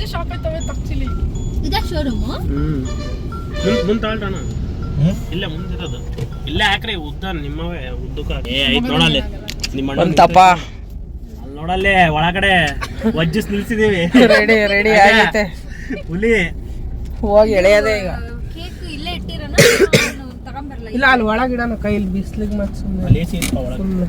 मुझे शॉक है तवे तक्चिली इदा शोरूम ಮುಂದೆ ತಾಳ್ರಣ ಇಲ್ಲ ಮುಂದಿರೋದು ಇಲ್ಲೇ ಹಾಕ್ರಿ ಉದ್ದ ನಿಮ್ಮವೇ ಉದ್ದಕ್ಕ ಐತ್ ನೋಡಲ್ಲಿ ನಿಮ್ಮ ಬಂತಪ್ಪ ಅಲ್ಲಿ ನೋಡಲ್ಲಿ ಒಳಗಡೆ ವಜ್ಜಿಸ್ ನಿಲ್ಸಿದೀವಿ ರೆಡಿ ರೆಡಿ ಆಗೈತೆ ಹುಲಿ ಹೋಗಿ ಎಳೆಯದೆ ಈಗ ಕೇಕ್ ಇಲ್ಲೇ ಇಟ್ಟಿರೋಣ ತಗೊಂಬರಲ್ಲ ಇಲ್ಲ ಅಲ್ಲಿ ಒಳಗಿಡನ ಕೈಲಿ ಬಿಸ್ಲಿಗೆ ಮತ್ತೆ ಸುಮ್ಮನೆ ಅಲ್ಲಿ ಏಸಿ ಇತ್ತು ಒಳಗೆ ಸುಮ್ಮನೆ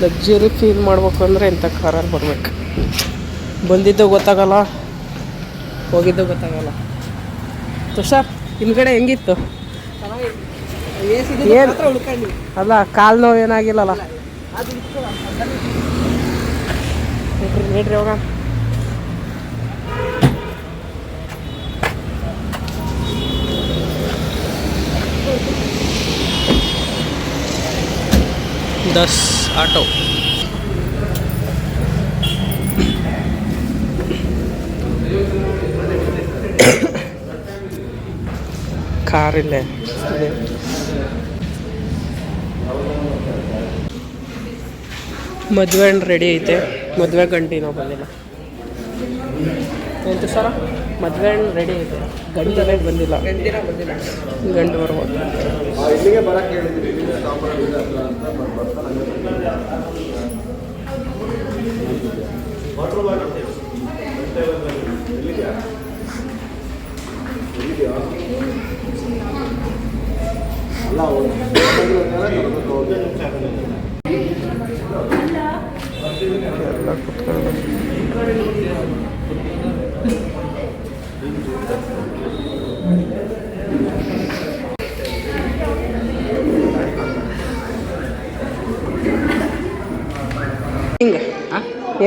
ಲಕ್ಸುರಿ ಫೀಲ್ ಮಾಡ್ಬೇಕು ಅಂದರೆ ಇಂಥ ಕಾರಲ್ಲಿ ಬರ್ಬೇಕು. ಬಂದಿದ್ದು ಗೊತ್ತಾಗಲ್ಲ, ಹೋಗಿದ್ದು ಗೊತ್ತಾಗಲ್ಲ. ತುಷಾರ್ ಹಿಂದ್ಗಡೆ ಹೆಂಗಿತ್ತು? ಏನು ಅಲ್ಲ, ಕಾಲು ನೋವು ಏನಾಗಿಲ್ಲಲ್ಲ? ನೋಡ್ರಿ ಹೋಗ. दस ऑटो कार इल्ले ಮದುವೆ ರೆಡಿ ಐತೆ. ಮದುವೆ ಗಂಟು ನಾವು ಬಂದಿಲ್ಲ. ಎಂತ ಸರ ಮದುವೆ ರೆಡಿ ಐತೆ, ಗಂಟನೇ ಬಂದಿಲ್ಲ. ಗಂಟು ಬರ್ಬೋದು.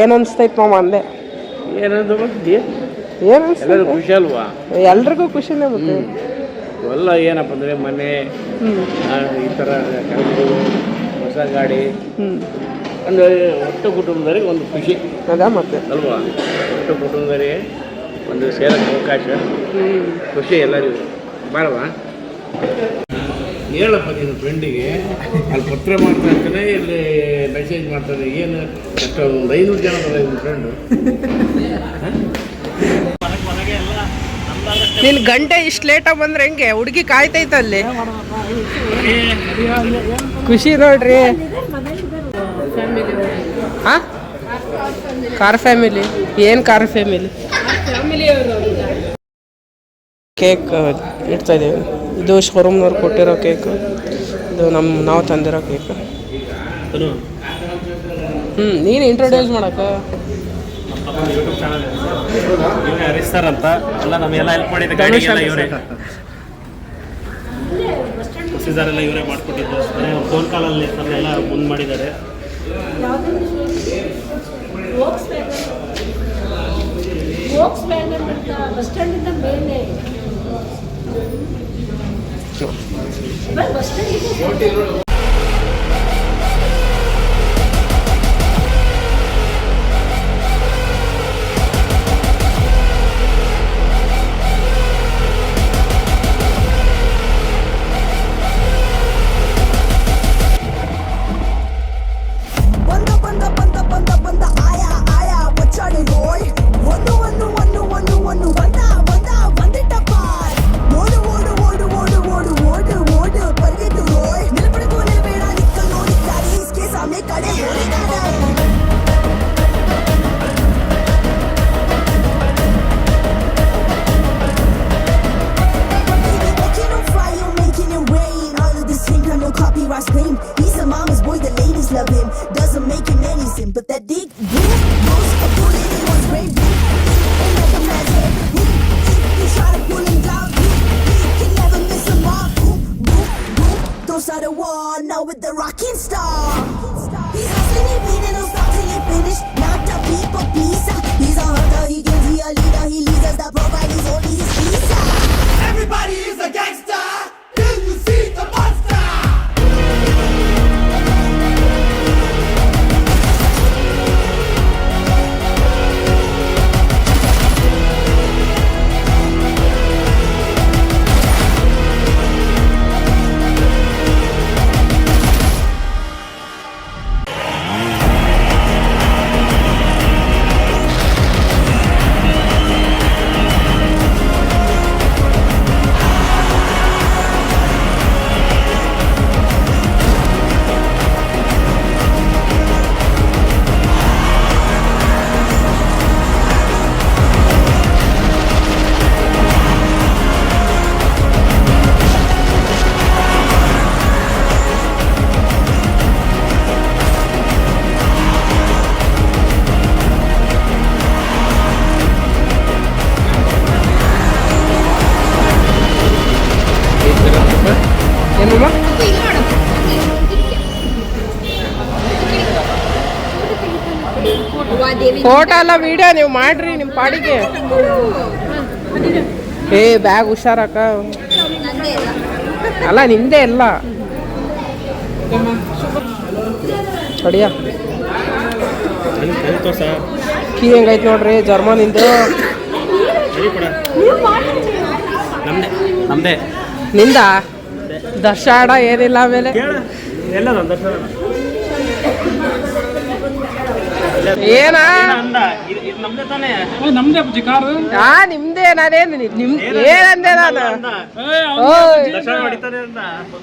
ಏನು ಅನಿಸ್ತೈತೆ ಮಾಮ ಅಂದೆ? ಏನದು ಏನು ಎಲ್ಲರೂ ಖುಷಿ ಅಲ್ವಾ? ಎಲ್ರಿಗೂ ಖುಷಿನೇ ಮತ್ತೆ. ಎಲ್ಲ ಏನಪ್ಪ ಅಂದರೆ ಮನೆ ಈ ಥರ ಹೊಸ ಗಾಡಿ ಅಂದರೆ ಒಟ್ಟು ಕುಟುಂಬದವರಿಗೆ ಒಂದು ಖುಷಿ ಅದ ಮತ್ತೆ ಅಲ್ವಾ? ಒಟ್ಟು ಕುಟುಂಬದವರಿಗೆ ಒಂದು ಸೇರಕ್ಕೆ ಅವಕಾಶ, ಖುಷಿ ಎಲ್ಲರಿಗೂ ಬಾಳವಾ? ಹೇಳಪ್ಪ ನೀನು ಫ್ರೆಂಡಿಗೆ ಅಲ್ಲಿ ಪತ್ರ ಮಾಡ್ತಾ ಇರ್ತಾನೆ, ಇಲ್ಲಿ ಮೆಸೇಜ್ ಮಾಡ್ತಾನೆ. ಏನು ಅಷ್ಟು ಒಂದು 500 ಜನ ಒಂದು ಫ್ರೆಂಡು. ನಿನ್ನ ಗಂಟೆ ಇಷ್ಟು ಲೇಟಾಗಿ ಬಂದ್ರೆ ಹೆಂಗೆ? ಹುಡುಗಿ ಕಾಯ್ತೈತೆ ಅಲ್ಲಿ. ಖುಷಿ ನೋಡ್ರಿ. ಹಾಂ, ಕಾರ್ ಫ್ಯಾಮಿಲಿ. ಏನು ಕಾರ್ ಫ್ಯಾಮಿಲಿ? ಕೇಕ್ ಇಡ್ತಾ ಇದ್ದೀವಿ. ಇದು ಶೋರೂಮ್ನವ್ರು ಕೊಟ್ಟಿರೋ ಕೇಕ್, ಇದು ನಾವು ತಂದಿರೋ ಕೇಕ್. ನೀನು ಇಂಟ್ರೊಡ್ಯೂಸ್ ಮಾಡಕ್ಕೆ ಯೂಟ್ಯೂಬ್ ಚಾನಲ್ ಇವರೇ ಹರೀಶ್ ಸರ್ ಅಂತ ಎಲ್ಲ ನಮಗೆಲ್ಲ ಹೆಲ್ಪ್ ಮಾಡಿದ್ದು. ಗಾಡಿಗೆಲ್ಲ ಇವರೇ, ಪ್ರೊಸೀಜರ್ ಎಲ್ಲ ಇವರೇ ಮಾಡಿಕೊಟ್ಟಿದ್ದು. ಫೋನ್ ಕಾಲಲ್ಲಿ ನಮಗೆಲ್ಲ ಮುಂದೆ ಮಾಡಿದ್ದಾರೆ. ಬಸ್ ಸ್ಟ್ಯಾಂಡಿಂದ ಮೇಲೆ bus stand He's a mama's boy, the ladies love him. Doesn't make him any sin, but that dick goes a bullet in one's brain. Ain't like a man's head. You try to pull him down, he can never miss a mark. Boom, boom, boom. Those are the war now with the rocking star. He's hustling, he beating, don't stop till he finish. Not a people pizza. He's a hunter, he gives, he a leader. He leads us the provide, he's only his pizza. Everybody is a gangster. Till you see the monster. Devi photo ಎಲ್ಲ video ನೀವು ಮಾಡ್ರಿ ನಿಮ್ಮ ಪಾಡಿಗೆ. ಏ bag ಹುಷಾರಕ್ಕ. ನಂದೇ ಇಲ್ಲ. ಅಲ್ಲ ನಿಂದೇ ಎಲ್ಲ ಅಡಿಯ ಕೀ ಹೆಂಗೈತೆ ನೋಡ್ರಿ ಜರ್ಮನಿಂದು. ನಮ್ದೇ ನಿಂದ ದರ್ಶಾಡ ಏನಿಲ್ಲ ಆಮೇಲೆ ಏನ ನಿಮ್ದೇ ನಾನೇನು ಏನಂದೆ ನಾನು.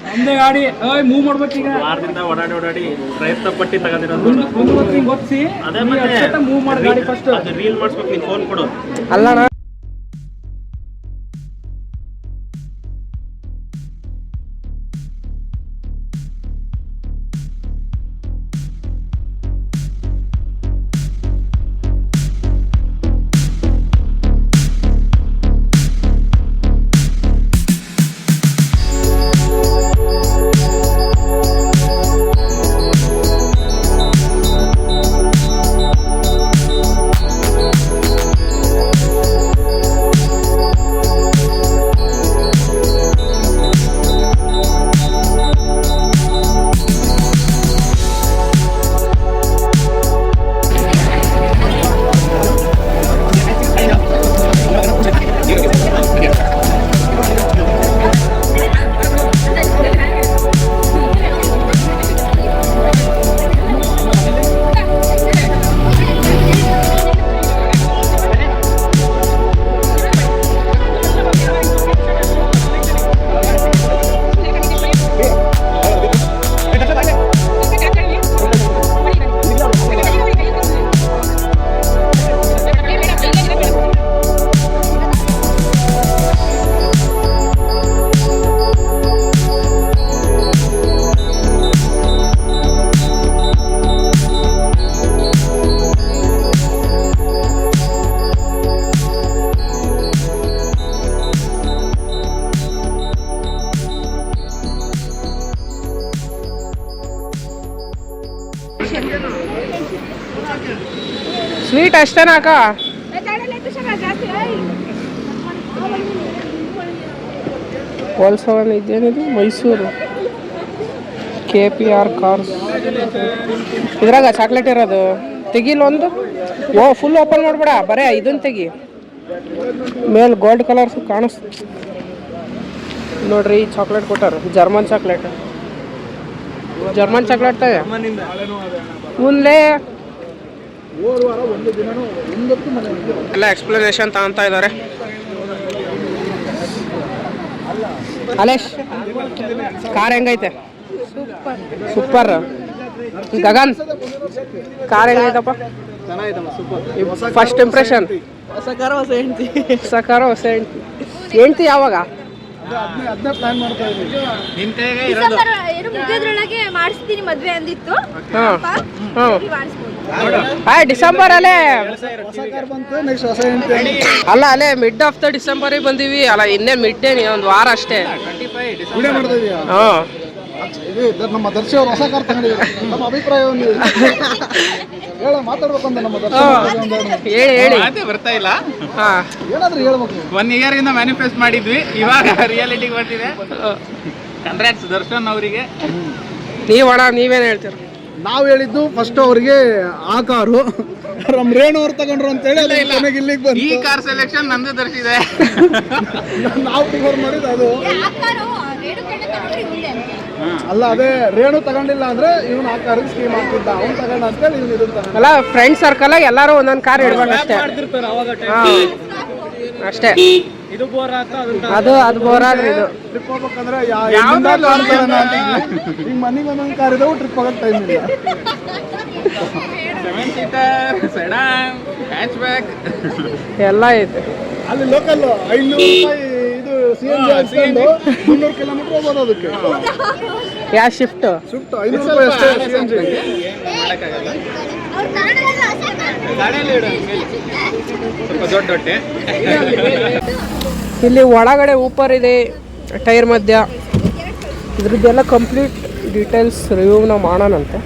ನಮ್ದೇ ಗಾಡಿ ಮೂವ್ ಮಾಡ್ಬೇಕೀಗ. ಓಡಾಡಿ ಪ್ರಯತ್ನ ಪಟ್ಟಿ ತಗೊಂಡಿರೋದು. ಮೂವ್ ಮಾಡಿ ಗಾಡಿ ಫಸ್ಟ್ ರೀಲ್ ಮಾಡಿಸ್ಬೇಕು. ನೀನು ಫೋನ್ ಕೊಡು. ಅಲ್ಲಣ್ಣ ಸ್ವೀಟ್ ಅಷ್ಟೇನಾ ಅಕ್ಕ? ಹೋಲ್ಸವನ್ ಇದೇನಿದು ಮೈಸೂರು KPR ಕಾರ್ಸ್. ಇದ್ರಾಗ ಚಾಕ್ಲೇಟ್ ಇರೋದು ತೆಗಿಲ್ ಒಂದು. ಓ ಫುಲ್ ಓಪನ್ ಮಾಡ್ಬೇಡ, ಬರೇ ಇದನ್ನ ತೆಗಿ. ಮೇಲೆ ಗೋಲ್ಡ್ ಕಲರ್ಸ್ ಕಾಣಿಸ್ ನೋಡ್ರಿ. ಚಾಕ್ಲೇಟ್ ಕೊಟ್ಟಾರ, ಜರ್ಮನ್ ಚಾಕ್ಲೇಟ್. ಜರ್ಮನ್ ಚಾಕ್ಲೇಟ್ ತಾವೆ ಉನ್ಲೇ ಎಲ್ಲ ಎಕ್ಸ್ಪ್ಲನೇಷನ್ ತಗೊಂತ ಇದ್ದಾರೆ. ಅಲೇಶ್ ಕಾರ್ ಹೆಂಗೈತೆ? ಸೂಪರ್. ಗಗನ್ ಕಾರ್ ಹೆಂಗೈತಪ್ಪ? First impression. ಹೊಸ ಕಾರು ಹೊಸ ಹೆಂಡ್ತಿ ಯಾವಾಗ? ಮಾಡಿಸ್ತೀನಿ ಮದ್ವೆ ಅಂದಿತ್ತು. ಡಿಸೆಂಬರ್ ಅಲ್ಲೇ ಅಲ್ಲ, ಅಲ್ಲೇ ಮಿಡ್ ಆಫ್ ದ ಡಿಸೆಂಬರ್ ಬಂದೀವಿ ಅಲ್ಲ. ಇನ್ನೇ ಮಿಡ್ ಏನಿ ಒಂದು ವಾರ ಅಷ್ಟೇ. ನಮ್ಮ ದರ್ಶಿ ಅವರು ಹೊಸ ಕಾರ್ ತಗೊಂಡಿದ್ದಾರೆ. ನಮ್ಮ ಅಭಿಪ್ರಾಯ ಮಾತಾಡ್ಬೇಕಂತ ನಮ್ಮ ದರ್ಶಿ ಹೇಳಿ ಬರ್ತಾ ಇಲ್ಲ. ಏನಾದ್ರೂ ಹೇಳ್ಬೇಕು. 1 year ಇಂದ ಮ್ಯಾನಿಫೆಸ್ಟ್ ಮಾಡಿದ್ವಿ, ಇವಾಗ ರಿಯಾಲಿಟಿಗೆ ಬರ್ತಿದೆ. ಕಂಗ್ರಾಟ್ಸ್ ದರ್ಶನ್ ಅವರಿಗೆ. ನೀವೇನು ಹೇಳ್ತೀರ? ನಾವು ಹೇಳಿದ್ದು ಫಸ್ಟ್ ಅವ್ರಿಗೆ ಆ ಕಾರು ನಮ್ಮ ರೇಣು ಅವ್ರು ತಗೊಂಡ್ರು ಅಂತ ಹೇಳಿ ಇಲ್ಲಿಗೆ ಬಂದು ಈ ಕಾರ್ ಸೆಲೆಕ್ಷನ್ ನಂದು ದರ್ಶಿದೆ. ನಾವು ಪ್ರಿಫರ್ ಮಾಡಿದ್ದು ಅದು ಅಲ್ಲ. ಅದೇ ರೇಣು ತಗೊಂಡಿಲ್ಲ ಅಂದ್ರೆ ಇವನು ಆ ಕಾರಿಗೆ ಸ್ಕೀಮ್ ಆಗ್ತಿದ್ದ, ಅವ್ನು ತಗೊಂಡ ಅಂತೇಳಿ ಇವ್ನು ಇದನ್ನ ಅಲ್ಲ. ಫ್ರೆಂಡ್ ಸರ್ಕಲ್ ಆಗಿ ಎಲ್ಲರೂ ಒಂದೊಂದು ಕಾರ್ ಇಡ್ಬೇಕು ಅಷ್ಟೇ. ಅಷ್ಟೇ. ಇದು ಬೋರ್ ಅದು ಬೋರ್ ಆದ್ರೆ ಇದು ಟ್ರಿಪ್ ಹೋಗ್ಬೇಕಂದ್ರೆ ಈಗ ಮನೆಗೆ ಒಂದೊಂದು ಕಾರ್ ಇದಾವೆ, ಟ್ರಿಪ್ ಹೋಗಕ್ಕೆ ಟೈಮ್ ಇಲ್ಲ. 7 seater, sedan, hatchback ಎಲ್ಲ ಐತೆ ಅಲ್ಲಿ. ಲೋಕಲ್ 500 ರೂಪಾಯಿ ಇದು CNG ಹಾಕ್ಸ್ಕೊಂಡು 300 ಕಿಲೋಮೀಟರ್ ಹೋಗೋದು ಅದಕ್ಕೆ. ಯಾವ ಶಿಫ್ಟ್? ಸ್ವಿಫ್ಟ್ 500 ರೂಪಾಯಿ ಅಷ್ಟೇ CNG. ಮಾಡೋಕ್ಕಾಗಲ್ಲ. ಗಾಡಿಯಲ್ಲಿ ಇಡು ಮೇಲೆ. ಸ್ವಲ್ಪ ದೊಡ್ಡ ಹೊಟ್ಟೆ. ಇಲ್ಲಿ ಒಳಗಡೆ ಊಪರ್ ಇದೆ, ಟೈರ್ ಮಧ್ಯ. ಇದ್ರದ್ದೆಲ್ಲ ಕಂಪ್ಲೀಟ್ ಡೀಟೇಲ್ಸ್ ರಿವ್ಯೂನ ಮಾಡೋಣಂತೆ.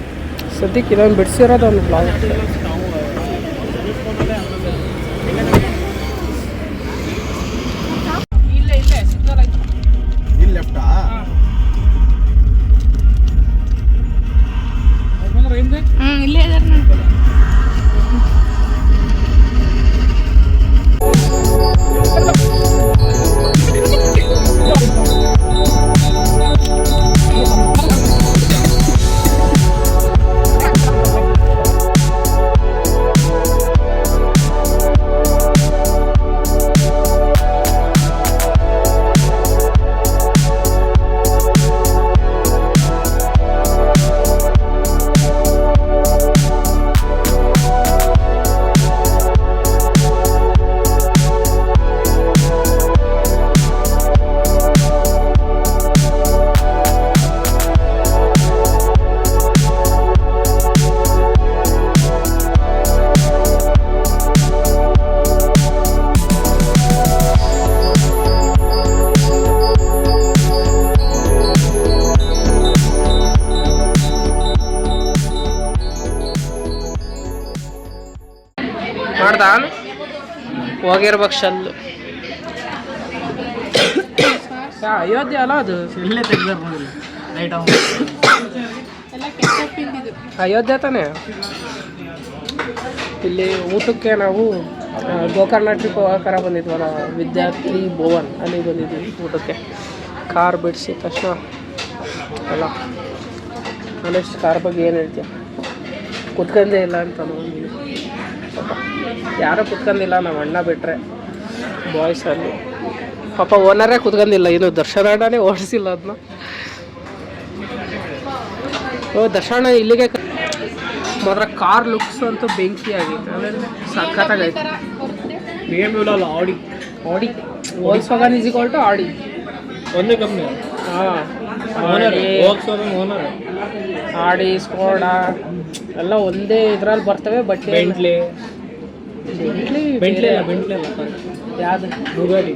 ಸದ್ಯಕ್ಕೆ ಇದೊಂದು ಬಿಡಿಸಿರೋದು ಒಂದು ಬ್ಲಾಗ್. ನೋಡ್ದ ಹೋಗಿರ್ಬೇಕು ಶಲ್ಲು. ಅಯೋಧ್ಯೆ ಅಲ್ಲ ಅದು, ಇಲ್ಲೇ ತೆಗ್ದಾರ ರೈಟ್ ಅಯೋಧ್ಯೆ ತಾನೆ. ಇಲ್ಲಿ ಊಟಕ್ಕೆ ನಾವು ಗೋಕರ್ಣ ಟ್ರಿಪ್ ಹೋಗೋಕರ ಬಂದಿದ್ವಲ್ಲ, ವಿದ್ಯಾರ್ಥಿ ಭವನ್ ಅಲ್ಲಿ ಬಂದಿದ್ವಿ ಊಟಕ್ಕೆ. ಕಾರ್ ಬಿಡಿಸಿದ ತಕ್ಷಣ ಅಲ್ಲ ನಾನೆಷ್ಟು ಕಾರ್ ಬಗ್ಗೆ ಏನು ಹೇಳ್ತೀಯ, ಕುತ್ಕೊಂಡೇ ಇಲ್ಲ ಅಂತ ನೋಡಿ. ಯಾರೂ ಕುತ್ಕೊಂಡಿಲ್ಲ, ನಮ್ಮ ಅಣ್ಣ ಬಿಟ್ಟರೆ ಬಾಯ್ಸಲ್ಲಿ. ಪಾಪ ಓನರೇ ಕುತ್ಕೊಂಡಿಲ್ಲ, ಇನ್ನು ದರ್ಶನ ಅಣ್ಣನೇ ಓಡಿಸಿಲ್ಲ ಅದನ್ನ. ದರ್ಶನ ಇಲ್ಲಿಗೆ ಮಾತ್ರ ಕಾರ್ ಲುಕ್ಸ್ ಅಂತೂ ಬೆಂಕಿ ಆಗೈತೆ, ಆಮೇಲೆ ಸಖತ್ತಾಗೈತೆ. BMW ಅಲ್ಲ, ಆಡಿ ವೋಲ್ಕ್ಸ್ವ್ಯಾಗನ್ ಈಸ್ ಈಕ್ವಲ್ ಟು ಆಡಿ, ಒಂದೇ ಕಂಪ್ನಿ. ಹಾಂ. ಓನರ್ ಆಡಿ, ಸ್ಕೋಡಾ ಎಲ್ಲ ಒಂದೇ ಇದ್ರಲ್ಲಿ ಬರ್ತವೆ. ಬಟ್ ಬೆಂಟ್ಲಿ ಅಲ್ಲ ಯಾವ್ದು ಬುಗಾಟಿ.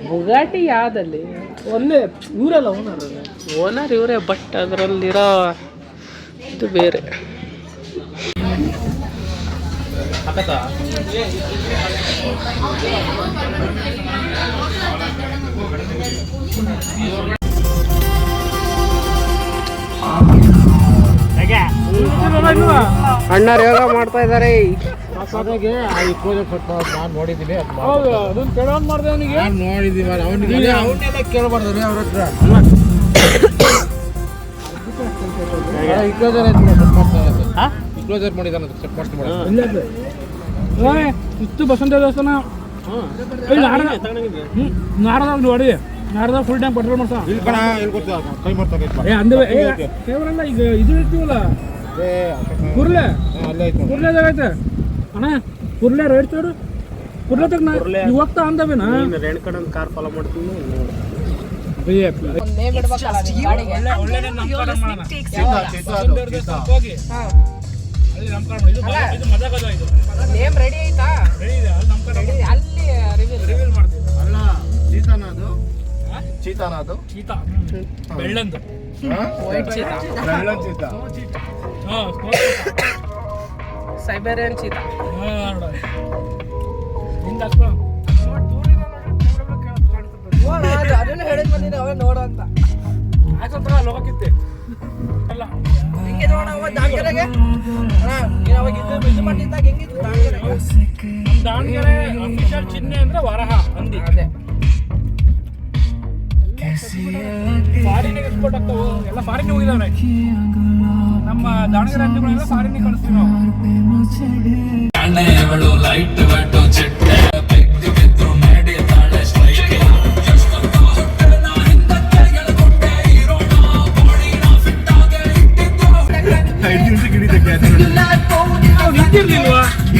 ಬುಗಾಟಿ ಯಾವ್ದಲ್ಲಿ ಒಂದೇ ಇವರಲ್ಲ ಓನರ್ ಇವರೇ, ಬಟ್ ಅದರಲ್ಲಿರೋ ಇದು ಬೇರೆ. ಅಣ್ಣರು ಯೋಗ ಮಾಡ್ತಾ ಇದ್ದಾರೆ. ನಾನು ನೋಡಿದ್ದೀನಿ, ಅದನ್ನ ಕೇಳೋನ್ ಮಾಡ್ದೆ ಅವನಿಗೆ. ನೋಡಿದ್ದೀವಿ ಅವನ್ನೆಲ್ಲ ಕೇಳಬಾರ್ದು ಅವ್ರ ಹತ್ರ. ಕ್ಲೋಸರ್ ಮಾಡಿದಾನ ಇತ್ತು ಬಸಂತ ದೇವಸ್ಥಾನ ನಾರದ ನೋಡಿ, ನಾರದ ಫುಲ್ ಟೈಮ್ ಪೆಟ್ರೋಲ್ ಮಾಡ್ತಾ ಕೈ ಮಾಡ್ತಾರೆ. ಕೇವಲ ಈಗ ಇದು ಇರ್ತೀವಲ್ಲ ಕುರ್ಲೆ, ಕುರ್ಲೆದಾಗ ಐತೆ ಅಣ್ಣ. ಕುರ್ಲೆ ರೈಟ್ ಸೈಡ್ ಕುರ್ಲೆ ತಗ ಹೋಗ್ತಾ ಅಂದವೇನಾ ರೇಣುಕಣ್ಣನ ಕಾರ್ ಫಾಲೋ ಮಾಡ್ತೀನಿ. ರೆಡಿ ಆಯ್ತಾ? ಚೀತಾನ ಅದು ಬೆಳ್ಳಂದು ವೈಟ್ ಚೀತಾ, ಸೈಬೇರಿಯನ್ ಚೀತಾ. ಅದನ್ನ ಹೇಳಿದ್ ಬಂದಿದ್ದೆ ಅವೇ ನೋಡು ಅಂತ. ಲೋಕಕ್ಕಿತ್ತೆ ಅಲ್ಲ ಹಿಂಗೆ ನೋಡ ದಾವಣಗೆರೆಗೆ ಇದು ಮಾಡಿದ್ದಾಗ ಹೆಂಗಿತ್ತು ದಾವಣಗೆರೆಗೆ? ದಾವಣಗೆರೆ ಅಫಿಷಿಯಲ್ ಚಿಹ್ನೆ ಅಂದ್ರೆ ವರಹ ಅಂದಿ. ಅದೇ ಫಾರಿನಿಗೆ ಎಕ್ಸ್ಪೋರ್ಟ್ ಆಗ್ತಾವೆ, ಎಲ್ಲ ಫಾರಿನ್ ಹೋಗಿದಾವೆ. ನಮ್ಮ ದಾವಣಗೆರೆ ಹಂದಿಗಳೆಲ್ಲ ಫಾರಿನಿಗೆ ಕಳಿಸ್ತೀವಿ ನಾವು.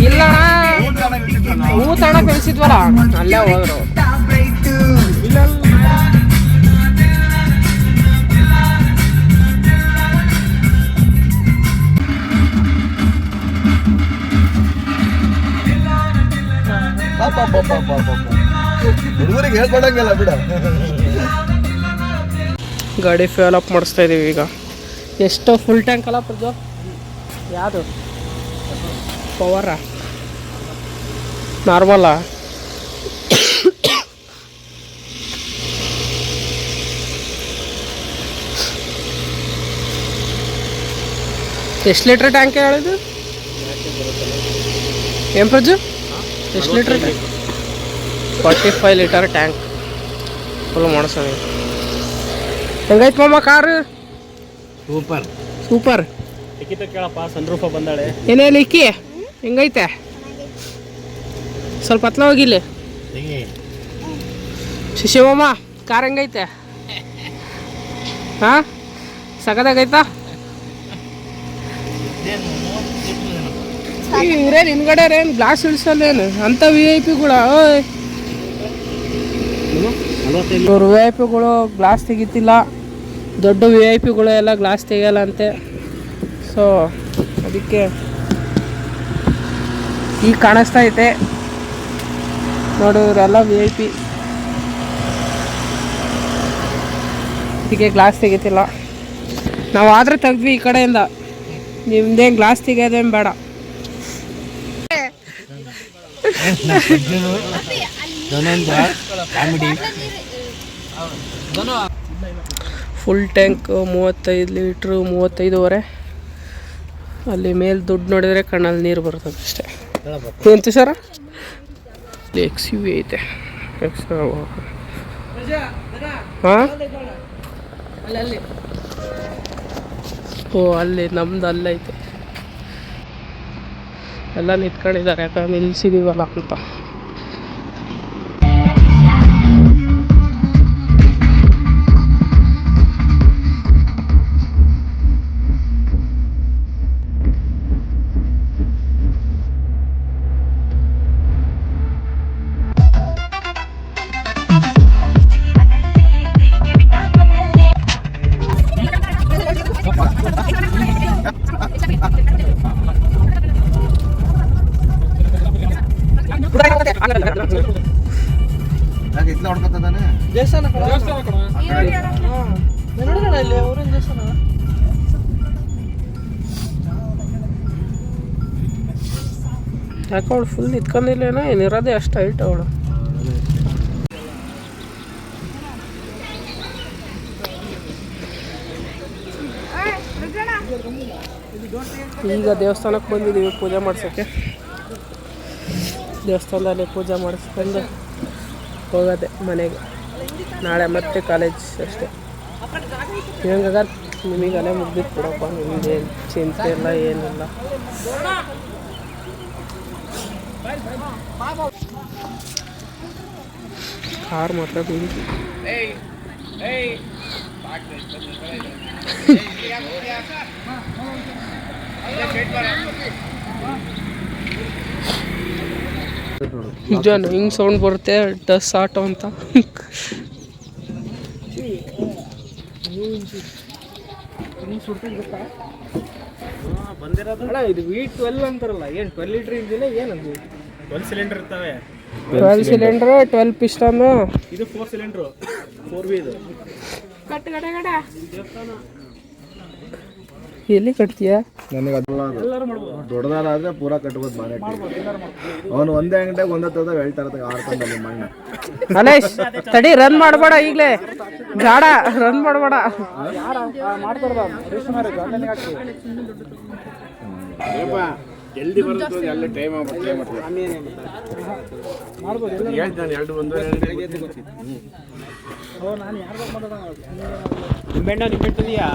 ಇಲ್ಲ ಹೂ ತಣ ಕಳಿಸಿದ್ವಲ್ಲ ಅಲ್ಲೇ ಹೋದ್ರು. ಹುಡುಗರಿಗೆ ಹೇಳ್ಕೊಡಂಗಿಲ್ಲ ಬಿಡ. ಗಾಡಿ ಫ್ಯೂಲ್ ಅಪ್ ಮಾಡಿಸ್ತಾ ಇದೀವಿ ಈಗ. ಎಷ್ಟು ಫುಲ್ ಟ್ಯಾಂಕ್ ಅಲ್ಲ ಪ್ರಜೋ? ಯಾವುದು ಪವರಾ ನಾರ್ಮಲಾ? ಎಷ್ಟು ಲೀಟ್ರ್ ಟ್ಯಾಂಕ್ ಹೇಳಿದ್ದು ಏನು ಪ್ರಜು? ಎಷ್ಟು litre tank? 45 litre tank full ಮಾಡಿಸೋಣ. ಹೆಂಗೈತೆ ಮಾಮ ಕಾರು? Super super. ಟಿಕೆಟ್ ಕೇಳಪ್ಪ, ಸನ್ರೂಫ ಬಂದಾಳೆ. ಏನೇ ಲಿಕ್ಕಿ ಹೆಂಗೈತೆ? ಸ್ವಲ್ಪ ಹತ್ಲ ಹೋಗಿಲ್ಲಿ. ಶಿಶಿವಮ್ಮ ಕಾರ್ ಹೆಂಗೈತೆ? ಹಾಂ ಸಗದಾಗೈತಾ? ಇವ್ರೇನು ಹಿಂದ್ಗಡೆ ಏನು ಗ್ಲಾಸ್ ಇಳಿಸಲ್ಲೇನು ಅಂಥ VIP ಗಳ? ಇವರು VIP ಗಳು ಗ್ಲಾಸ್ ತೆಗಿತಿಲ್ಲ, ದೊಡ್ಡ VIP ಗಳು ಎಲ್ಲ ಗ್ಲಾಸ್ ತೆಗಿಯಲ್ಲ ಅಂತೆ. ಸೊ ಅದಕ್ಕೆ ಈಗ ಕಾಣಿಸ್ತಾ ಐತೆ ನೋಡಿ, ಇವರೆಲ್ಲ VIP. ಇದಕ್ಕೆ ಗ್ಲಾಸ್ ತೆಗಿತಿಲ್ಲ. ನಾವು ಆದ್ರೆ ತೆಗ್ದ್ವಿ ಈ ಕಡೆಯಿಂದ, ನಿಮ್ದೇನು ಗ್ಲಾಸ್ ತೆಗಿಯೋದೇನು ಬೇಡ. Full tank 35 litre 35.5. ಅಲ್ಲಿ ಮೇಲೆ ದುಡ್ಡು ನೋಡಿದರೆ ಕಣ್ಣಲ್ಲಿ ನೀರು ಬರ್ತದೆ ಅಷ್ಟೇ. ಏನು ತುಷಾರ ಎಕ್ಸ್ ಯು ವಿ ಐತೆ. ಹಾಂ ಓ ಅಲ್ಲಿ ನಮ್ದು ಅಲ್ಲೈತೆ. ಎಲ್ಲ ನಿಂತ್ಕೊಂಡಿದ್ದಾರೆ ಯಾಕಂದ್ರೆ ನಿಲ್ಸಿದೀವಲ್ಲ ಅಂತ. ಯಾಕೆ ಅವಳು ಫುಲ್ ನಿಂತ್ಕೊಂಡಿಲ್ಲೇನೋ, ಏನಿರೋದೇ ಅಷ್ಟು ಹೈಟ್ ಅವಳು. ಈಗ ದೇವಸ್ಥಾನಕ್ಕೆ ಬಂದಿದ್ದೀವಿ ಪೂಜೆ ಮಾಡ್ಸೋಕ್ಕೆ. ದೇವಸ್ಥಾನದಲ್ಲಿ ಪೂಜೆ ಮಾಡಿಸ್ಕೊಂಡು ಹೋಗೋದೆ ಮನೆಗೆ. ನಾಳೆ ಮತ್ತೆ ಕಾಲೇಜ್ ಅಷ್ಟೇ. ಹೆಂಗಾಗ ನಿಮಗಲ್ಲೇ ಮುಗ್ದಿತ್ತು ಬಿಡಪ್ಪ, ನಿಮಗೇನು ಚಿಂತೆ ಇಲ್ಲ ಏನಿಲ್ಲ. ಕಾರ್ ಮಾತ್ರ ಬೀಳ್ತಿ. ಜನ ಹಿಂಗೆ ಸೌಂಡ್ ಬರುತ್ತೆ ಡಸ್ ಆಟೋ ಅಂತ. ಅಣ್ಣ ಇದು V12 ಅಂತಾರಲ್ಲ, ಏನು 12 ಲೀಟ್ರ್ ಇಂಜಿನ್ ಏನದು? 12 ಸಿಲಿಂಡರ್ ಇರ್ತವೆ. 12 ಸಿಲಿಂಡ್ರ್ 12 ಪಿಸ್ಟನ್ನು. ಇದು 4 ಸಿಲಿಂಡ್ರು 4V. ಇದು ಎಲ್ಲಿ ಕಟ್ತೀಯ? ನನಗೆ ದೊಡ್ಡದಾದ್ರೆ ಪೂರಾ ಕಟ್ಬೋದು ಮನೆ. ಅವನು ಒಂದೇ ಗಂಟೆಗೆ ಒಂದೇ ತರದ ಹೇಳ್ತಾರೆ ಆರ್ಕೊಂಡಲ್ಲಿ ಮಣ್ಣ. ಅಲೇಶ್ ತಡಿ, ರನ್ ಮಾಡಬೇಡ ಈಗಲೇ, ಜಾಡ ರನ್ ಮಾಡಬೇಡ. ಜಲ್ದಿ ಬರುತ್ತೆ ಎಲ್ಲ ಟೈಮ್ ಆಗ್ಬಿಟ್ಟು ಹೇಳ್ತಾನೆ 2 1 ನಿಂಬೆಣ್ಣಿದೆಯಾ?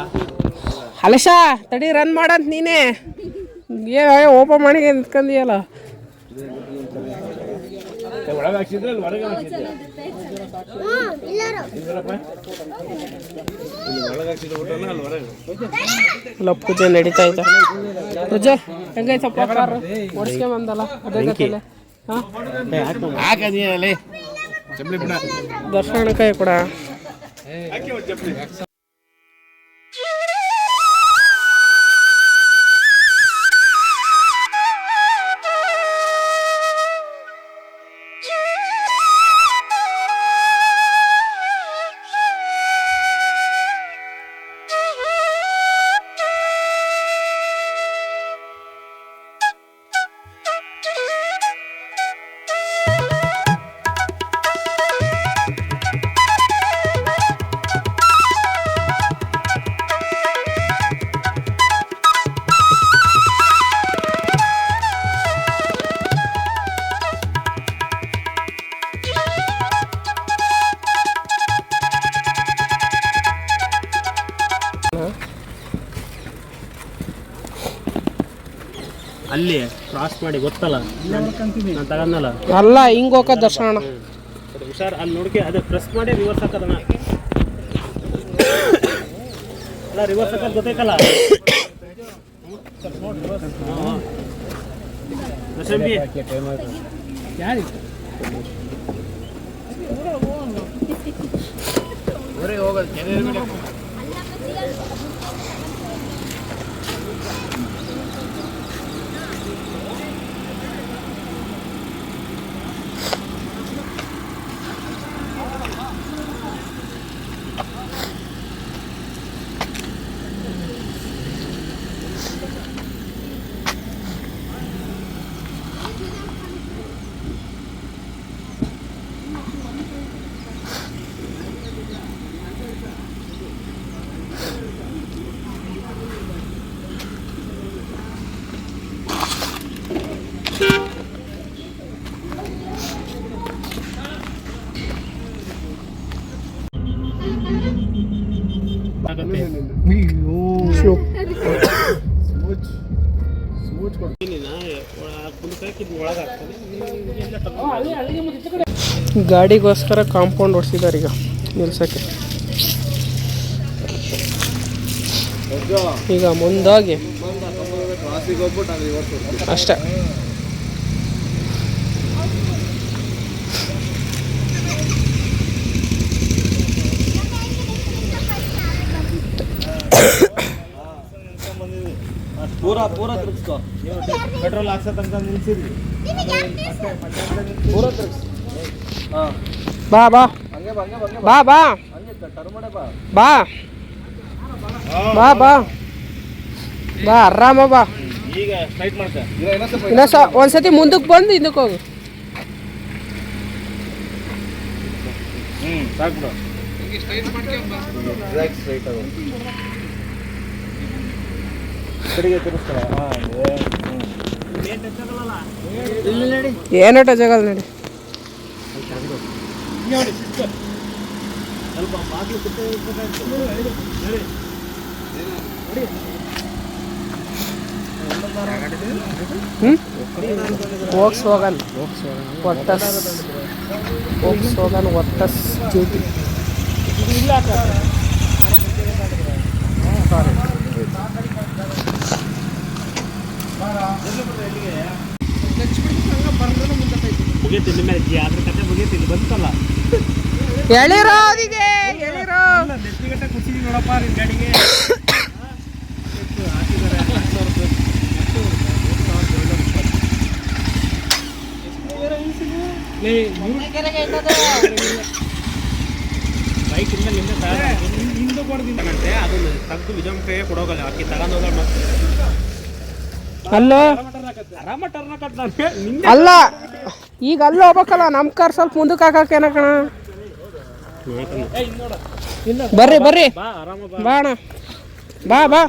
ಅಲೇಶ ತಡಿ, ರನ್ ಮಾಡಂತ ನೀನೇ ಓಪನ್ ಮಾಡಿ ನಿಂತ್ಕೊಂಡಿಯಲ್ಲ. ಒಳಗೆ ಹಾಕ್ಸಿದ್ರೆ ಅಲ್ಲಿ ಹೊರಗೆ ಹಾಕ್ಸಿದ್ದೆ. ಅಲ್ಲ ಪೂಜೆ ನಡೀತಾ ಇದೆ. ಪೂಜೆ ಹೆಂಗೈತಪ್ಪ? ಕಾರು ಓಡಿಸ್ಕೊಂಬಂದಲ್ಲ ಅದೇ ಗತಿಲೆ. ದರ್ಶನ ಕೈ ಕೂಡ ಅಲ್ಲಿ ಕ್ರಾಸ್ ಮಾಡಿ ಗೊತ್ತಲ್ಲ, ನಾನು ತಗೊಂಡಲ್ಲ. ಅಲ್ಲ ಹಿಂಗೆ ಹೋಗ ದರ್ಶನ. ಹುಷಾರ್, ಅಲ್ಲಿ ನೋಡ್ಕೆ ಅದೇ ಪ್ರೆಸ್ ಮಾಡಿ ರಿವರ್ಸ್ ಹಾಕೋದನ್ನ. ಅಲ್ಲ ರಿವರ್ಸ್ ಹಾಕೋದು ಗೊತ್ತೈತಲ್ಲ. ಯಾರು ಗಾಡಿಗೋಸ್ಕರ ಕಾಂಪೌಂಡ್ ಹೊಡ್ಸಿದ್ದಾರೆ ಈಗ ನಿಲ್ಸಕ್ಕೆ. ಈಗ ಮುಂದಾಗಿ ಅಷ್ಟೇ. ಪೂರಾ ತಿರ್ಗಿಸ್ಕೊ. ಪೆಟ್ರೋಲ್ ಹಾಕ್ಸೋ ತನಕ ನಿಲ್ಸಿದ್ವಿ. ಪೂರಾ ತಿರ್ಗಿಸ್. ಬಾ ಬಾ ಹಂಗೆ ಬಾ ಬಾ ಹಂಗೆ ಟರ್ಮಡೆ ಬಾ. ಬಾ ಬಾ ಬಾ ಬಾ ಆರಾಮ ಬಾ. ಈಗ ಸ್ಟ್ರೈಟ್ ಮಾಡ್ಸ. ಒಂದ್ಸತಿ ಮುಂದಕ್ಕೆ ಬಂದು ಹಿಂದಕ್ಕೆ ಹೋಗು. ಸಾಕು ಬಿಡು. ಸ್ಟ್ರೈಟ್ ಅದು ಕಡೆಗೆ ತಿರ್ಗಿಸ್ತಾರೆ. ಏನೋ ಟಚ್ ಆಗಲ್ಲ ನೋಡಿ. ಸ್ವಲ್ಪ ಬಾಗಿಲು ವೋಕ್ಸ್ವ್ಯಾಗನ್ ವರ್ಟಸ್ GT. ಮುಗಿತಿಲ್ಲ ಮೇಲೆ ಅದ್ರ ಕತೆ ಮುಗಿತಿಲ್ಲ ಬಂತಲ್ಲ. ಎಳಿರೋ ಅದಿಗೆ ಎಳಿರೋ. ನೆತ್ತಿಗಟ್ಟ ಕುಸಿದಿ ನೋಡಪ್ಪ ನಿನ್ ಗಾಡಿಗೆ. ಬೈಕ್ ಇಂದ ಹಿಂದೆ ಕೊಡ್ದಿಂದಂತೆ ಅದನ್ನು ತೆಗ್ದು ವಿಜಯ್ ಕೈಗೆ ಕೊಡೋಗಲ್ಲ. ಆಕಿ ತಗೊಂಡೋಗ ಮತ್ತೆ ಅಲ್ಲ ಆರಾಮ ಟರ್ನ ಕಟ್ ಅಲ್ಲ ಈಗ ಅಲ್ಲಿ ಹೋಗ್ಬೇಕಲ್ಲ. ನಮ್ಮ ಕಾರ್ ಸ್ವಲ್ಪ ಮುಂದಕ್ಕೆ ಹಾಕಕ್ಕೆ ಏನಕಣ. ಬರ್ರಿ ಬರ್ರಿ ಬಾ ಆರಾಮ ಬಾ. ಬಾ ಅಣ್ಣ ಬಾ ಬಾ.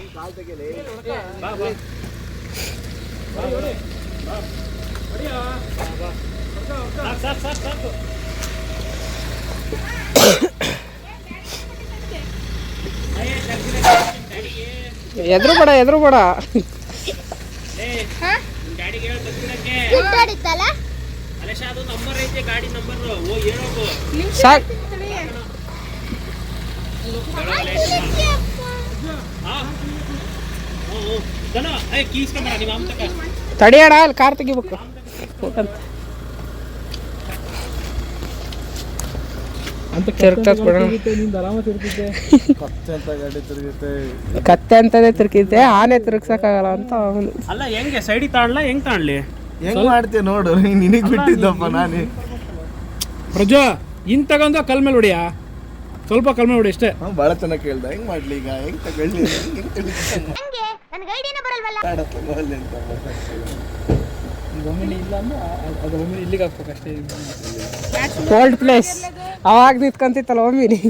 ಎದ್ರು ಬೇಡ ಗಾಡಿಗೆ ಹೇಳ ತಪ್ಪಿಡಕ್ಕೆ. ಅಲೇಶ ಅದು ನಂಬರ್ ಐತೆ ಗಾಡಿ ನಂಬರ್ ಹೋಗಿ ಹೇಳೋದು ಸಾಕ್. ಕೀಸ್ಕೊಂಬರ ನಿಮ್ಮ ಅಮ್ಮ ತಡಿಯಡ ಅಲ್ಲಿ ಕಾರ್ ತೆಗಿಬೇಕು. ಕತ್ತೆ ಅಂತದೇ ತಿರ್ಗಿದ್ದೆ, ಆನೆ ತಿರ್ಗ್ಸಕ್ಕಾಗಲ್ಲ ಅಂತ ಅವನು. ಅಲ್ಲ ಹೆಂಗೆ ಸೈಡಿಗೆ ತಾಳ್ಲಾ ಹೆಂಗ್ ತಾಳ್ಲಿ? ಹೆಂಗ್ ಮಾಡ್ತೀಯ ನೋಡು. ನಿನಗ್ ಬಿಟ್ಟಿದ್ದಪ್ಪ ನಾನೇ. ಪ್ರಜಾ ಇನ್ ತಗೊಂಡು ಕಲ್ ಮೇಲೆ ಹೊಡಿಯಾ, ಸ್ವಲ್ಪ ಕಲ್ ಮೇಲೆ ಹೊಡಿ ಅಷ್ಟೇ. ಭಾಳ ಚೆನ್ನಾಗಿ ಕೇಳ್ದ. ಹೆಂಗ್ ಮಾಡ್ಲಿ ಈಗ? ಹೆಂಗ್ ತಗೊಳ್ಳಿ? ಇಲ್ಲಿಗೆ ಹಾಕ್ಬೇಕು ಅಷ್ಟೇ. ಓಲ್ಡ್ ಪ್ಲೇಸ್ ಅವಾಗ ನಿಂತ್ಕೊಂತಿತ್ತಲ್ಲ ಒಮ್ಮಿನಿ.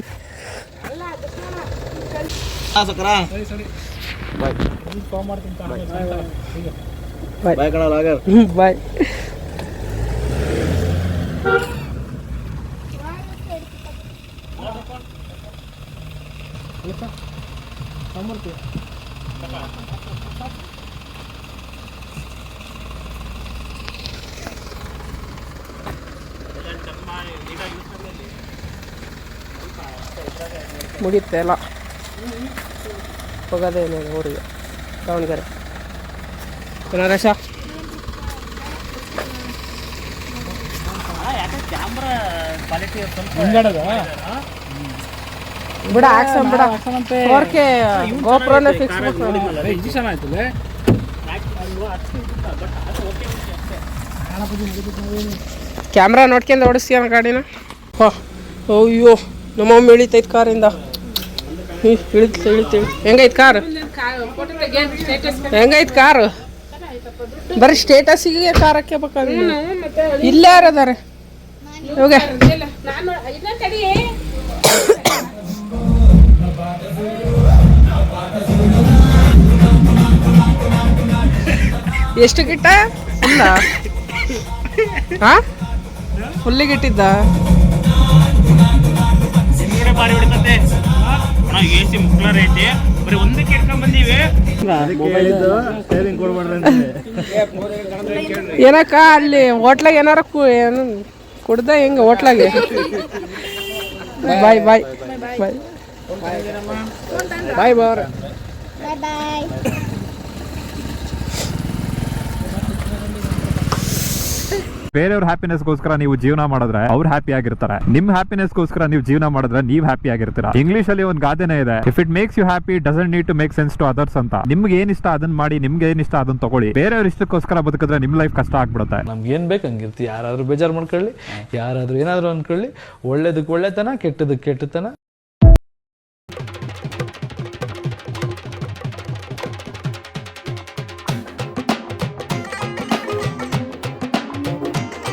ಬಾಯ್ ಕಣ ಲಾಗರ್. ಬಾಯ್. ಮುಗಿತ್ತೆ ಎಲ್ಲ ಹೋಗೋದೇನೆ ಊರಿಗೆ ದಾವಣಗೆರೆ. ನರೇಶ ಕ್ಯಾಮ್ರಾ ಕ್ವಾಲಿಟಿ ಬಿಡ ಹಾಕ್ಸಂ ಬಿಡ. 4K ಗೋಪ್ರೋನೇ ಫಿಕ್ಸ್ ಇದು ಚೆನ್ನಾಯ್ತಲ್ಲ. ಕ್ಯಾಮ್ರಾ ನೋಡ್ಕೊಂಡು ಓಡಿಸ್ತೀಯ ಗಾಡಿನ. ಅಯ್ಯೋ ನಮ್ಮಮ್ಮ ಇಳಿತೈತೆ ಕಾರಿಂದ. ಇಳಿತು ಹೆಂಗೈತೆ ಕಾರು? ಹೆಂಗೈತೆ ಕಾರು? ಬರೀ ಸ್ಟೇಟಸ್ಸಿಗೆ ಕಾರ್ ಹಾಕ್ಯಬೇಕಾದ್ರೆ ಇಲ್ಲೇ ಯಾರದಾರೆ ಹೋಗ. ಎಷ್ಟು ಗಿಟ್ಟ? ಇಲ್ಲ ಫುಲ್ಲಿಗಿಟ್ಟಿದ್ದ. ಬಾರಿ ಹೊಡಿತಂತೆ. AC ಮುಕ್ಲರ್ ಐತಿ. ಬರೀ ಒಂದಕ್ಕೆ ಇಟ್ಕೊಂಡ್ ಬಂದೀವಿ. ಸ್ಟೇರಿಂಗ್ ಕೊಡ್ಬೇಡ್ರಿ ಅಂತ. ಏನಕ್ಕ ಅಲ್ಲಿ ಹೋಟ್ಲಾಗ ಏನಾರ ಏನು ಕುಡ್ದ ಹೆಂಗ ಹೋಟ್ಲಾಗೆ? ಬಾಯ್ ಬಾಯ್ ಬಾಯ್ ಬಾಯ್ ಬಾಯ್. ಬೇರೆಯವ್ರ ಹ್ಯಾಪಿನೆಸ್ಗೋಸ್ಕರ ನೀವು ಜೀವನ ಮಾಡಿದ್ರೆ ಅವ್ರು ಹ್ಯಾಪಿ ಆಗಿರ್ತಾರೆ. ನಿಮ್ ಹ್ಯಾಪಿನೆಸ್ಗೋಸ್ಕರ ನೀವು ಜೀವನ ಮಾಡಿದ್ರೆ ನೀವ್ ಹ್ಯಾಪಿ ಆಗಿರ್ತೀರಾ. ಇಂಗ್ಲಿಷ್ ಅಲ್ಲಿ ಒಂದು ಗಾದೆನೇ ಇದೆ, if it makes you happy doesn't need to make sense to others ಅಂತ. ನಿಮ್ಗೆ ಏನ್ ಇಷ್ಟ ಅದನ್ನ ಮಾಡಿ, ನಿಮ್ಗೆ ಏನ್ ಇಷ್ಟ ಅದನ್ನ ತಗೊಳ್ಳಿ. ಬೇರೆಯವ್ರ ಇಷ್ಟಕ್ಕೋಸ್ಕರ ಬದುಕಿದ್ರೆ ನಿಮ್ ಲೈಫ್ ಕಷ್ಟ ಆಗ್ಬಿಡುತ್ತೆ. ನಮ್ಗೆ ಏನ್ ಬೇಕು ಹಂಗಿರ್ತಿ. ಯಾರಾದ್ರೂ ಬೇಜಾರು ಮಾಡ್ಕೊಳ್ಳಿ, ಯಾರಾದ್ರೂ ಏನಾದ್ರು ಅನ್ಕೊಳ್ಳಿ. ಒಳ್ಳೇದಕ್ಕೆ ಒಳ್ಳೆತನ, ಕೆಟ್ಟದಕ್ಕೆ ಕೆಟ್ಟತನ.